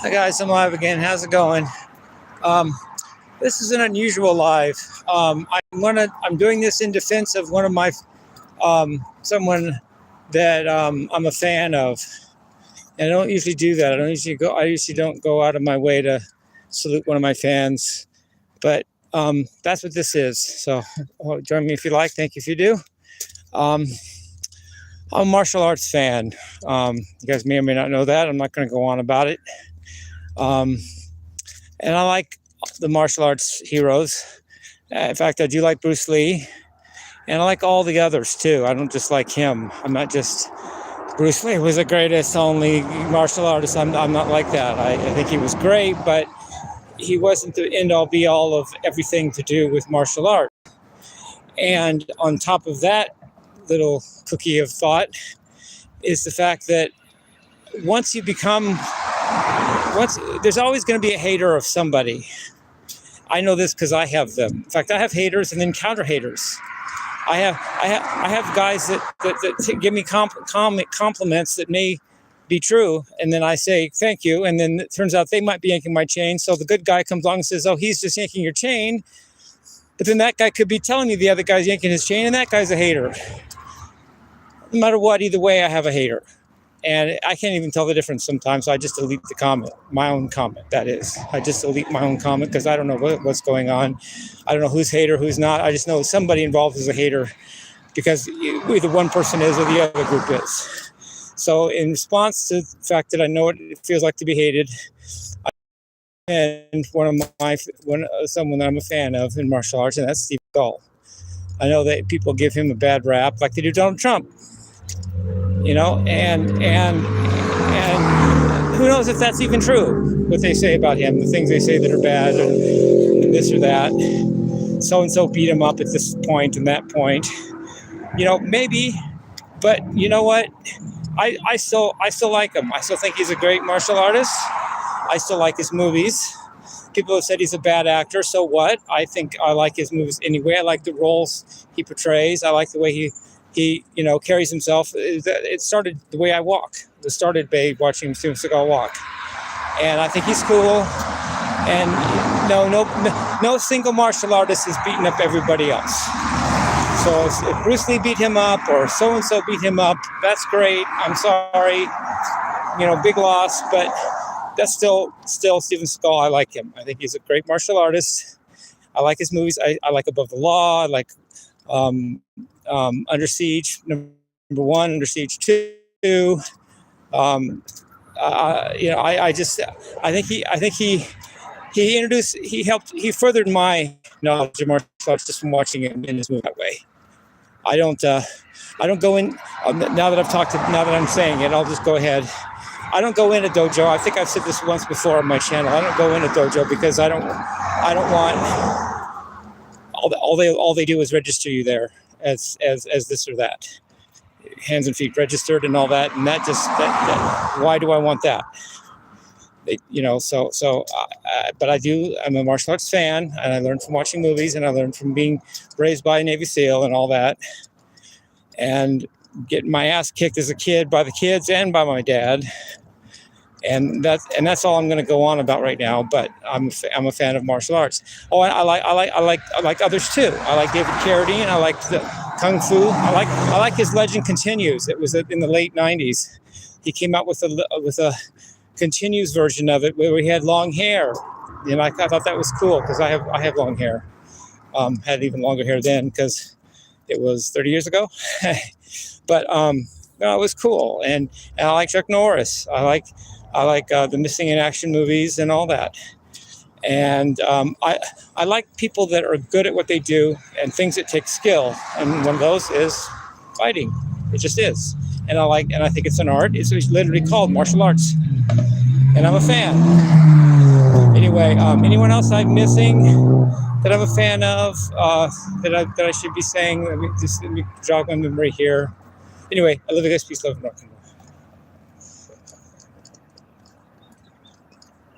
Hi guys, I'm live again. How's it going? Um, this is an unusual live. I'm doing this in defense of one of my someone that I'm a fan of, and I don't usually do that. I usually don't go out of my way to salute one of my fans, but that's what this is. So join me if you like. Thank you if you do. I'm a martial arts fan. You guys may or may not know that. I'm not going to go on about it. And I like the martial arts heroes. In fact, I do like Bruce Lee, and I like all the others too. I don't just like him. I'm not just Bruce Lee was the greatest only martial artist. I'm not like that. I think he was great, but he wasn't the end all be all of everything to do with martial art. And on top of that little cookie of thought is the fact that once there's always going to be a hater of somebody. I know this because I have them. In fact, I have haters and then counter haters. I have guys that give me compliments that may be true, and then I say thank you, and then it turns out they might be yanking my chain. So the good guy comes along and says, "Oh, he's just yanking your chain," but then that guy could be telling me the other guy's yanking his chain, and that guy's a hater. No matter what, either way, I have a hater. And I can't even tell the difference sometimes, so I just delete the comment, my own comment, that is. I just delete my own comment because I don't know what's going on. I don't know who's hater, who's not. I just know somebody involved is a hater because either one person is or the other group is. So in response to the fact that I know what it feels like to be hated, and someone that I'm a fan of in martial arts, and that's Seagal. I know that people give him a bad rap like they do Donald Trump. You know, and who knows if that's even true, what they say about him, the things they say that are bad, and this or that. So-and-so beat him up at this point and that point. You know, maybe, but you know what? I still like him. I still think he's a great martial artist. I still like his movies. People have said he's a bad actor, so what? I think I like his movies anyway. I like the roles he portrays. I like the way he carries himself. It started the way I walk. It started by watching Seagal walk. And I think he's cool. And no single martial artist is beating up everybody else. So if Bruce Lee beat him up or so-and-so beat him up, that's great. I'm sorry. Big loss, but that's still Steven Seagal. I like him. I think he's a great martial artist. I like his movies. I like Above the Law. I like Under Siege number 1, Under Siege 2. I think he furthered my knowledge of martial arts just from watching him in his movie that way. I don't go in now that I'm saying it. I'll just go ahead. I don't go in a dojo. I think I've said this once before on my channel. I don't go in a dojo because I don't want all they do is register you there as this or that, hands and feet registered and all that, and that why do I want that? But I'm a martial arts fan, and I learned from watching movies, and I learned from being raised by a Navy SEAL and all that, and getting my ass kicked as a kid by the kids and by my dad. And that's all I'm going to go on about right now. But I'm a fan of martial arts. Oh, I like others too. I like David Carradine. I like the Kung Fu. I like his Legend Continues. It was in the late '90s. He came out with a continues version of it where he had long hair. I thought that was cool because I have long hair. Had even longer hair then because it was 30 years ago. But it was cool. And I like Chuck Norris. I like the Missing in Action movies and all that. And I like people that are good at what they do and things that take skill. And one of those is fighting. It just is. And I think it's an art. It's literally called martial arts. And I'm a fan. Anyway, anyone else I'm missing that I'm a fan of that I should be saying? Let me jog my memory here. Anyway, I love you guys. Peace, love, and rock.